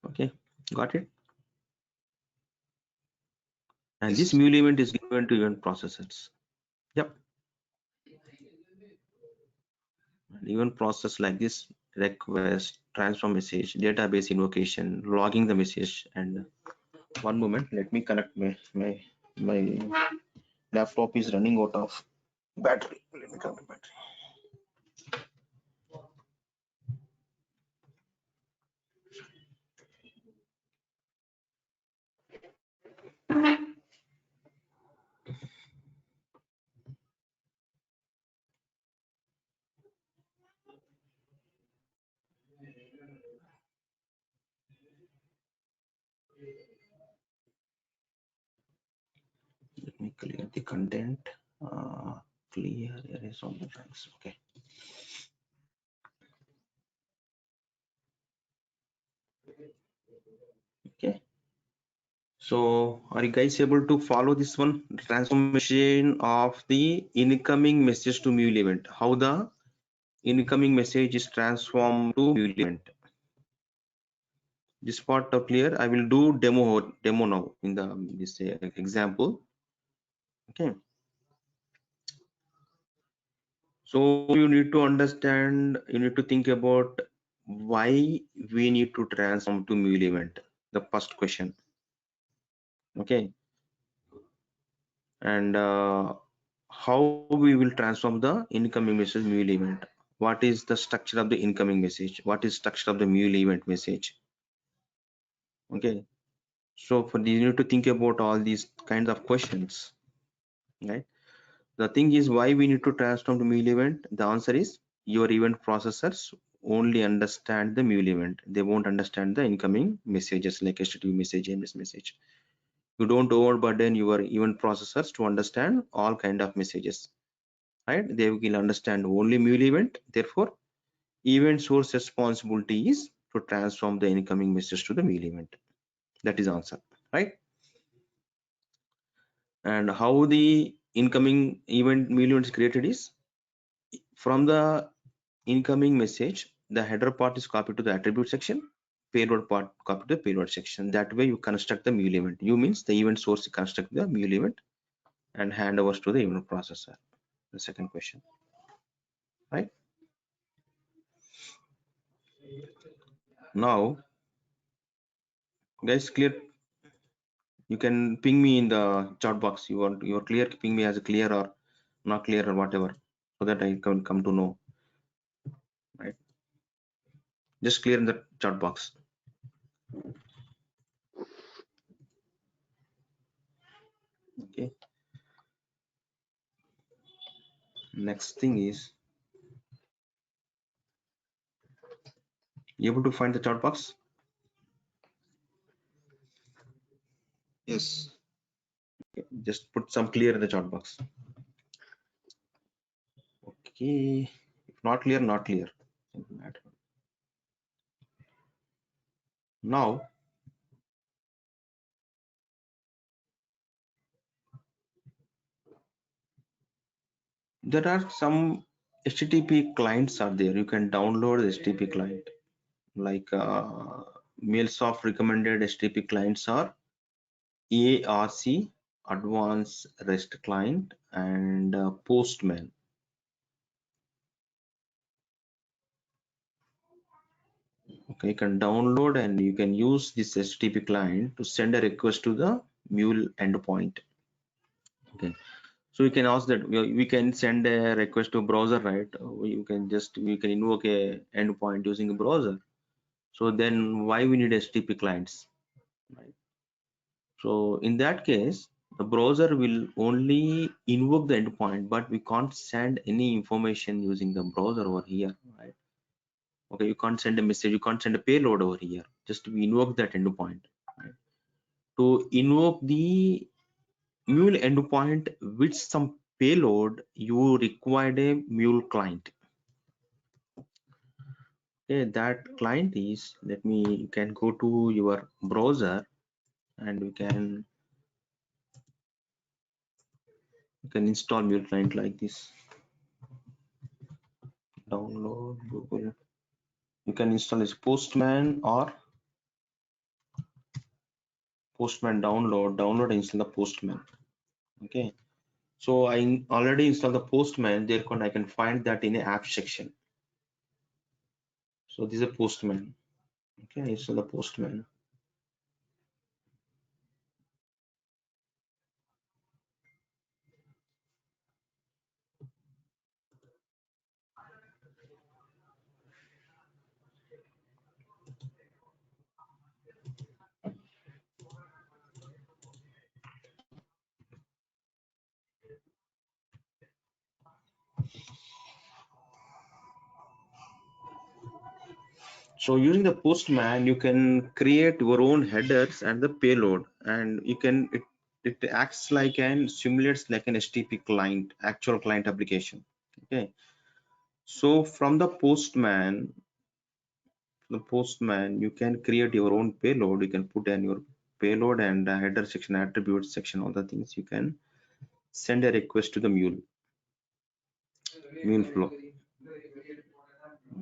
Okay, got it? And this Mule event is given to event processors. Yep. And event process like this: request, transform message, database invocation, logging the message. And one moment, let me connect my laptop is running out of battery. Let me connect the battery. Let me clear the content. Clear erase all the flags. Okay. Okay. So are you guys able to follow this one? Transformation of the incoming message to Mule event. How the incoming message is transformed to Mule event. This part are clear. I will do demo now in the this example. Okay. So you need to understand, you need to think about why we need to transform to Mule event. The first question. Okay. And how we will transform the incoming message Mule event. What is the structure of the incoming message? What is structure of the Mule event message? Okay. So for this, you need to think about all these kinds of questions, right? The thing is why we need to transform to Mule event. The answer is your event processors only understand the Mule event. They won't understand the incoming messages like HTTP message, MS message. You don't overburden your event processors to understand all kind of messages, right? They will understand only Mule event. Therefore, event source responsibility is to transform the incoming message to the Mule event. That is answer, right? And how the incoming event Mule event is created is from the incoming message, the header part is copied to the attribute section, payload part copied to the payload section. That way you construct the Mule event. You means the event source construct the Mule event and hand over to the event processor. The second question, right? Now, guys, clear? You can ping me in the chat box. You are clear? Ping me as a clear or not clear or whatever, so that I can come to know, right? Just clear in the chat box. Okay. Next thing is, you able to find the chat box? Yes. Okay. Just put some clear in the chat box. Okay. If not clear, not clear. Doesn't matter. Now, there are some HTTP clients are there. You can download the HTTP client. Like MailSoft recommended HTTP clients are ARC, Advanced REST Client, and Postman. Okay, you can download and you can use this HTTP client to send a request to the Mule endpoint. Okay, so you can ask that we can send a request to browser, right? You can invoke a endpoint using a browser. So then why we need HTTP clients, right? So in that case, the browser will only invoke the endpoint, but we can't send any information using the browser over here, right? Okay, you can't send a message, you can't send a payload over here. Just we invoke that endpoint, right? To invoke the Mule endpoint with some payload, you required a Mule client. Okay, that client is, you can go to your browser and you can install Mule client like this. Download Google. You can install this Postman or Postman download and install the Postman. Okay, so I already installed the Postman, therefore I can find that in the app section. So this is a Postman. Okay, install the Postman. So using the Postman, you can create your own headers and the payload, and you can it acts like and simulates like an HTTP client, actual client application. Okay. So from the Postman, you can create your own payload. You can put in your payload and header section, attributes section, all the things. You can send a request to the Mule flow.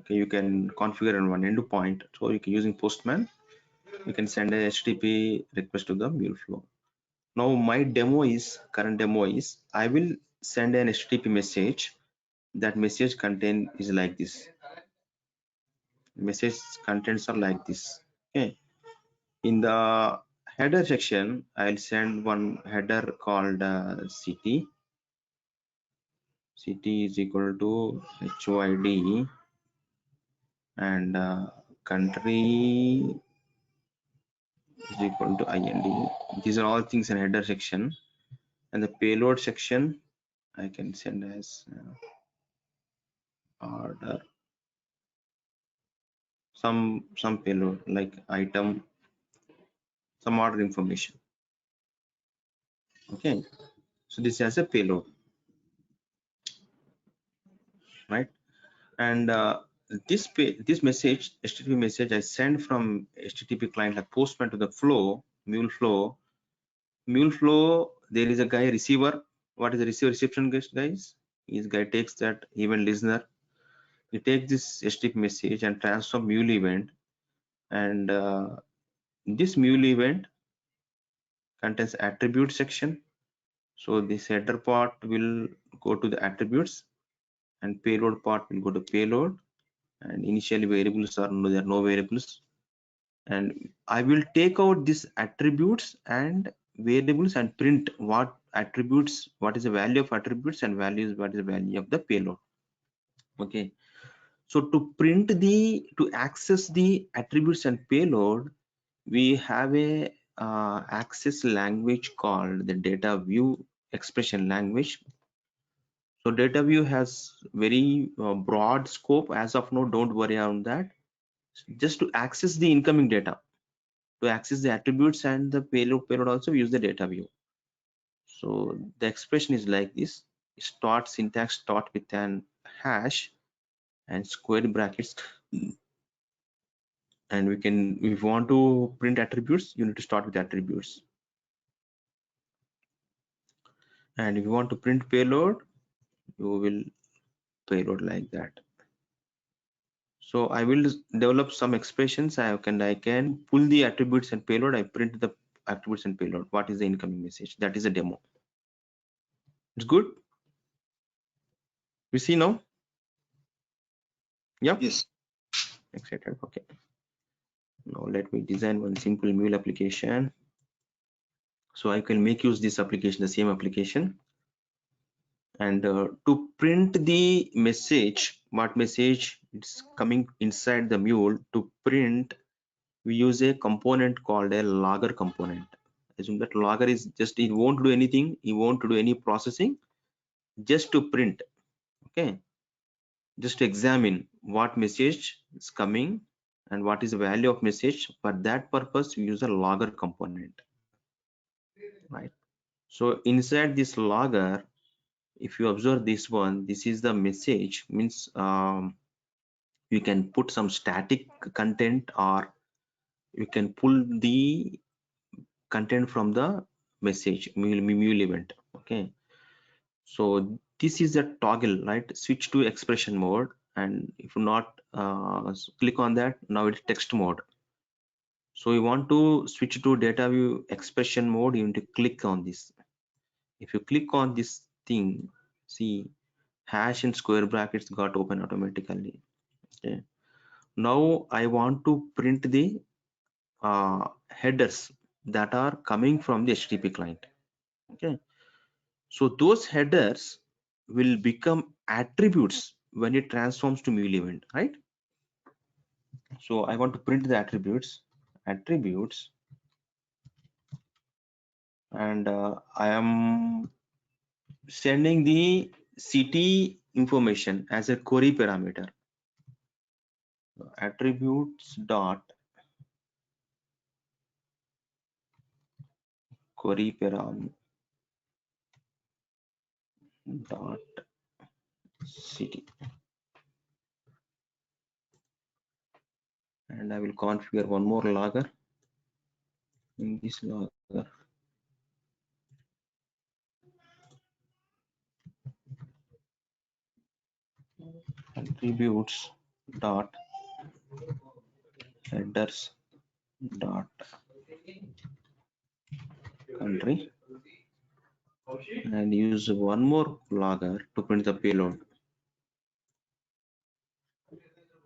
Okay, you can configure in one endpoint. So you can using Postman, you can send a HTTP request to the Mule flow. Now my current demo is I will send an HTTP message. That message content is like this. Message contents are like this. Okay. In the header section, I'll send one header called CT. CT is equal to HOID and country is equal to IND. These are all things in header section. And the payload section, I can send as order some payload like item, some order information. Okay, so this has a payload, right? And this message, HTTP message, I send from HTTP client like Postman to the flow, Mule flow. Mule flow, there is a guy receiver. What is the receiver reception guys? This guy takes that event listener. He takes this HTTP message and transform Mule event, and this Mule event contains attribute section. So this header part will go to the attributes, and payload part will go to payload, and initially variables are no, there are no variables, and I will take out these attributes and variables and print what attributes, what is the value of attributes, and values, what is the value of the payload. Okay, so to access the attributes and payload, we have a access language called the data view expression language. So data view has very broad scope as of now. Don't worry on that. Just to access the incoming data, to access the attributes and the payload also, we use the data view. So the expression is like this. Start syntax, start with an hash and square brackets, and if you want to print attributes, you need to start with attributes, and if you want to print payload, you will payload like that. So I will develop some expressions. I can pull the attributes and payload. I print the attributes and payload. What is the incoming message? That is a demo. It's good. We see now. Yeah. Yes. Excited. Okay. Now let me design one simple Mule application. So I can make use this application, the same application, and to print the message, what message is coming inside the Mule, to print, we use a component called a logger component. Assume that logger is just, it won't do anything, it won't do any processing, just to print. Okay, just to examine what message is coming and what is the value of message. For that purpose, we use a logger component, right? So inside this logger, if you observe this one, this is the message, means you can put some static content, or you can pull the content from the message Mule event. Okay, so this is a toggle, right? Switch to expression mode, and if you not click on that, now it's text mode. So you want to switch to data view expression mode, you need to click on this. If you click on this thing, see hash and square brackets got open automatically. Okay, now I want to print the headers that are coming from the HTTP client. Okay, so those headers will become attributes when it transforms to Mule event, right? So I want to print the attributes, and I am sending the CT information as a query parameter. attributes dot query param dot city, and I will configure one more logger in this logger. Attributes dot headers dot country, and use one more logger to print the payload.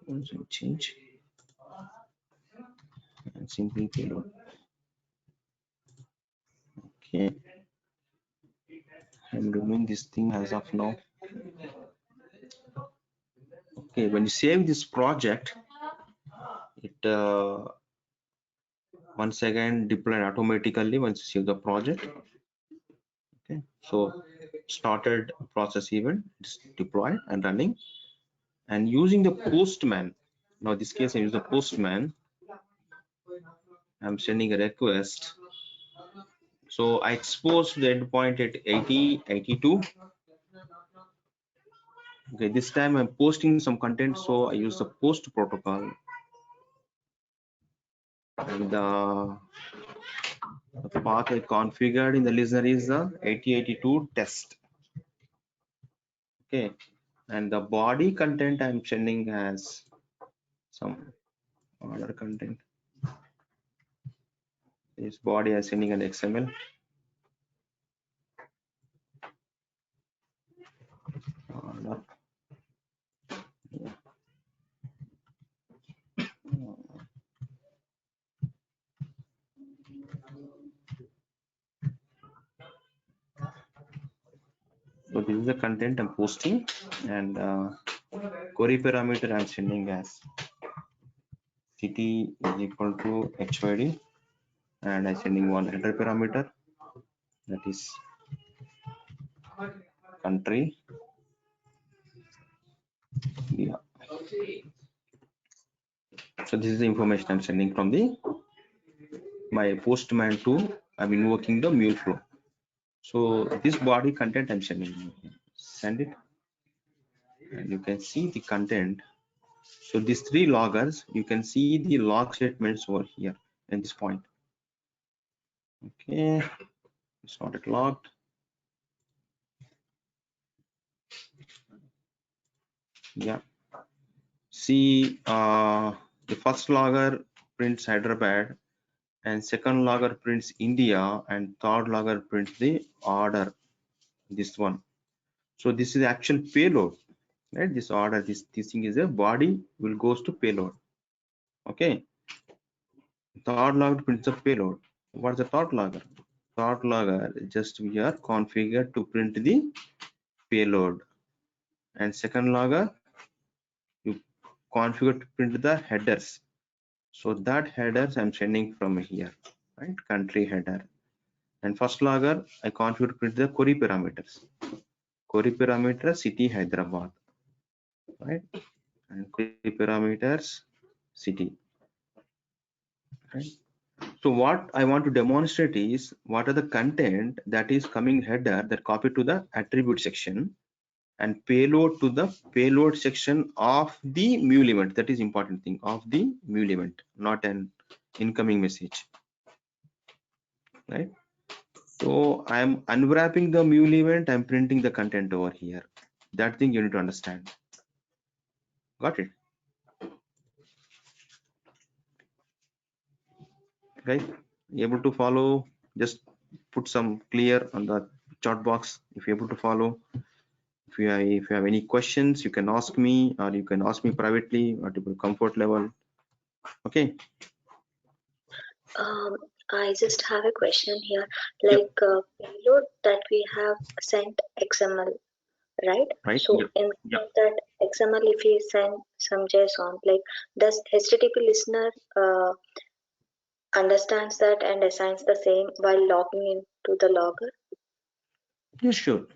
Once I change and simply payload. Okay, I'm removing this thing as of now. Okay, when you save this project, it once again deployed automatically once you save the project. Okay, so started process event, it's deployed and running, and using the Postman. Now this case I use the Postman. I'm sending a request. So I exposed the endpoint at 80, 82. Okay, this time I'm posting some content, so I use the post protocol, and the path I configured in the listener is the 8082 test. Okay, and the body content I'm sending as some other content. This body I'm sending an XML. So this is the content I'm posting, and query parameter I'm sending as city is equal to HYD, and I'm sending one header parameter, that is country. Yeah. So this is the information I'm sending from the my Postman to I'm invoking the Mule flow. So this body content I'm sending, send it, and you can see the content. So these three loggers, you can see the log statements over here at this point. Okay, it's not yet logged. Yeah. See, the first logger prints Hyderabad, and second logger prints India, and third logger prints the order, this one. So this is the actual payload, right? This order, this thing is a body will goes to payload. Okay, third logger prints the payload. What's the third logger? Third logger just we are configured to print the payload, and second logger you configure to print the headers. So that headers I'm sending from here, right? Country header. And first logger I configure to print the query parameters. Query parameter city Hyderabad, right? And query parameters city, right? So what I want to demonstrate is what are the content that is coming header that copy to the attribute section and payload to the payload section of the Mule event. That is important thing of the Mule event, not an incoming message, right? So I'm unwrapping the Mule event, I'm printing the content over here. That thing you need to understand. Got it? Right? Able to follow? Just put some clear on the chat box if you're able to follow. If you have any questions, you can ask me, or you can ask me privately at your comfort level. Okay. I just have a question here. Like payload that we have sent XML, right? Right. So Yep. in Yep. that XML, if we send some JSON, like does HTTP listener understands that and assigns the same while logging into the logger? Yeah, sure.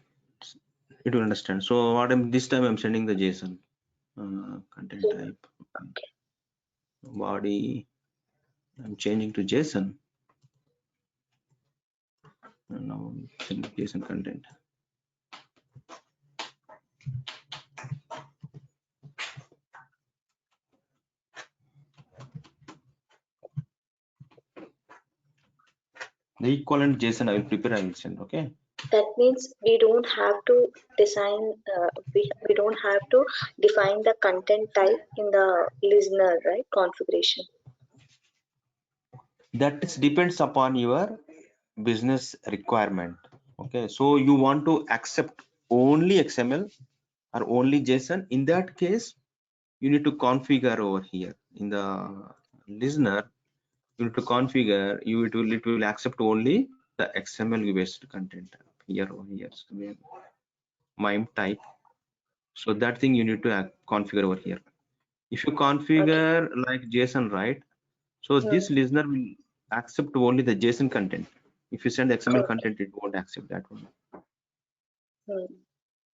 It will understand. So what I'm this time I'm sending the JSON content So, type. okay. body. I'm changing to JSON. And now I'm changing JSON content. The equivalent JSON I will prepare, I will send. Okay. That means we don't have to design, we don't have to define the content type in the listener, right? Configuration. That depends upon your business requirement. Okay, so you want to accept only XML or only JSON. In that case, you need to configure over here in the listener. You need to configure. It will accept only the XML based content here or here. So MIME type. So that thing you need to configure over here. If you configure like JSON, right? So this listener will accept only the JSON content. If you send XML content, it won't accept that one.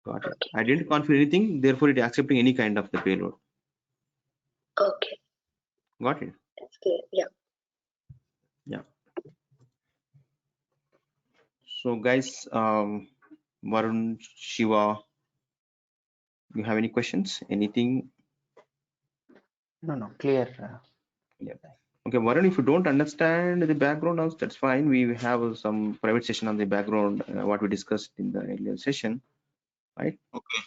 Got it. I didn't configure anything, therefore it accepting any kind of the payload. Okay. Got it? That's clear. Yeah. Yeah. So guys, Varun, Shiva, you have any questions? Anything? No, clear. Yeah. Okay, Varun, if you don't understand the background also, that's fine. We have some private session on the background, what we discussed in the earlier session, right? Okay.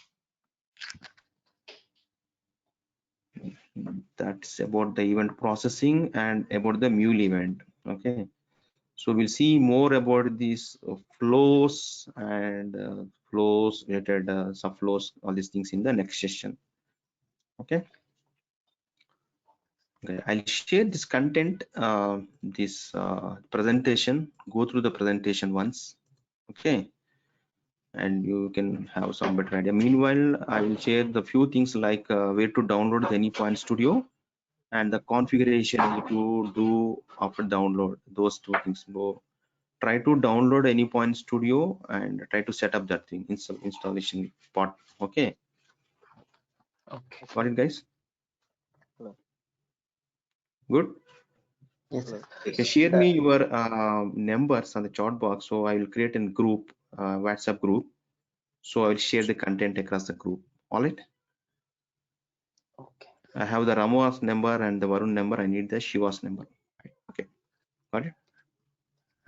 That's about the event processing and about the Mule event. Okay, so we'll see more about these flows and flows related subflows, all these things in the next session. Okay. Okay, I'll share this content, this presentation. Go through the presentation once. Okay, and you can have some better idea. Meanwhile, I will share the few things like where to download the AnyPoint Studio and the configuration to do after download. Those two things. So try to download AnyPoint Studio and try to set up that thing installation part. Okay. Okay. Got it, guys? Hello. Good. Yes. Okay, share me your numbers on the chat box. So I will create a group, WhatsApp group. So I will share the content across the group. All right. Okay. I have the Ramo's number and the Varun number. I need the Shiva's number. Okay. Got it.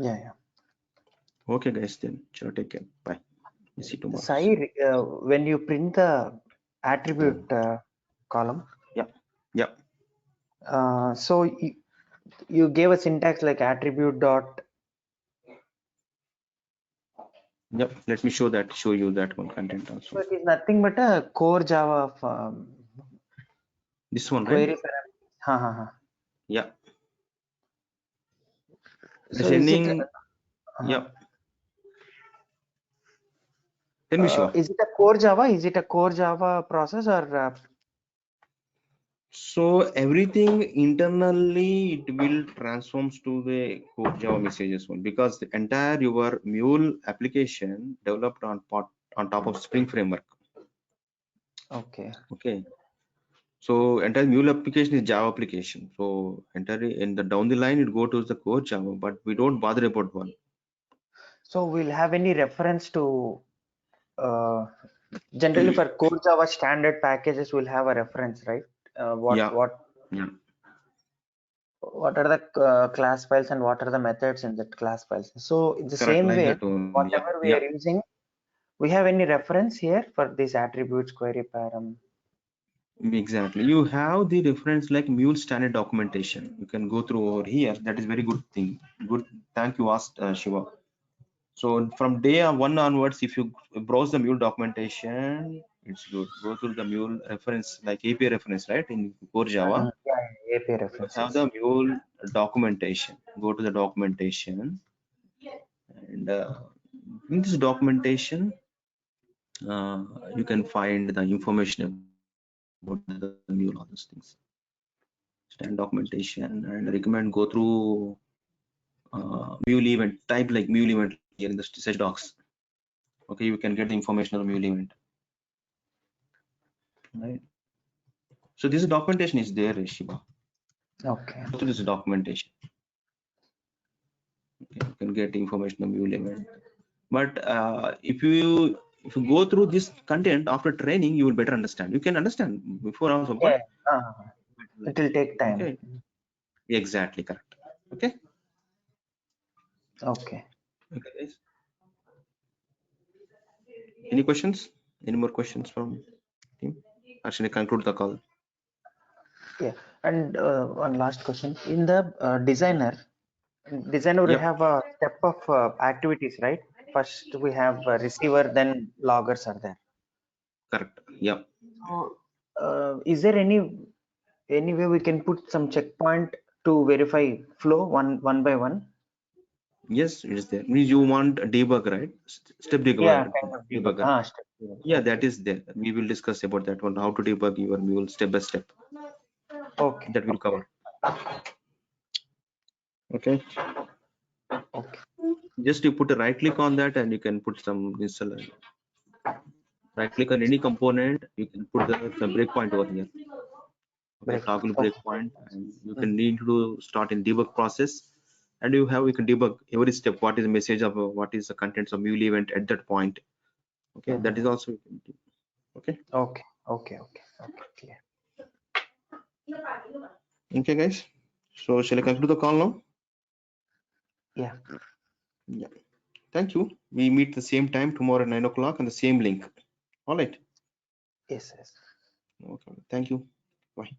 Yeah. Okay, guys. Then sure, take care. Bye. See you tomorrow. Sai, when you print the attribute column, Yeah. so you gave a syntax like attribute dot. Yep. Let me show you that one content also. So it is nothing but a core Java of, This one, query right? parameter. Yeah. So Sending. is it? Yeah. Tell me, Shiva. Is it a core Java? Is it a core Java process or? So everything internally it will transforms to the core Java messages one, because the entire your Mule application developed on top of Spring framework. Okay. Okay. So entire Mule application is Java application. So entire in the down the line it go to the core Java, but we don't bother about one. So we'll have any reference to generally for core Java standard packages we'll have a reference, right? What are the class files and what are the methods in that class files? So in the Correct, same like way, that one. whatever we are using, we have any reference here for these attributes, query param? Exactly. You have the reference like Mule standard documentation. You can go through over here. That is very good thing. Good. Thank you, asked Shiva. So from day one onwards, if you browse the Mule documentation, it's good. Go through the Mule reference, like API reference, right? In core Java, Yeah, API you references. have the Mule documentation. Go to the documentation, and in this documentation, you can find the information about the Mule, all those things. Stand documentation, and recommend go through Mule event, type like Mule event here in the search docs. Okay, you can get the information of the Mule event. Right. So this documentation is there, Shiva. Okay. Go through this documentation. Okay, you can get information on Mule event. But if you go through this content after training, you will better understand. You can understand before also, but Yeah. It will take time. okay, exactly correct. Okay. Okay. Okay, guys. Any questions? Any more questions from team? Actually, conclude the call. Yeah. And one last question. In the designer we Yep, have a step of activities, right? First we have a receiver, then loggers are there. correct. Yep. So is there any way we can put some checkpoint to verify flow one by one? Yes, it is there. Means you want a debug, right? Step Yeah, debugger. kind of debug. Debugger. Step debug. Yeah, Okay. that is there. We will discuss about that one. How to debug your Mule step by step. Okay. That will cover. Okay. Okay. Just you put a right click on that and you can put some install. Right click on any component, you can put the breakpoint over here. Okay, toggle Okay. breakpoint, and you can need to start in debug process, and you can debug every step. What is the message of what is the contents of Mule event at that point? Okay, that is also you can do. Okay. Okay. Okay. Clear. Okay, guys. So shall I conclude the call now? Yeah. Yeah. Thank you. We meet the same time tomorrow at 9 o'clock on the same link. All right. Yes. Okay. Thank you. Bye.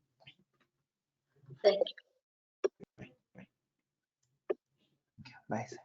Thank you. Bye. Bye. Bye, sir.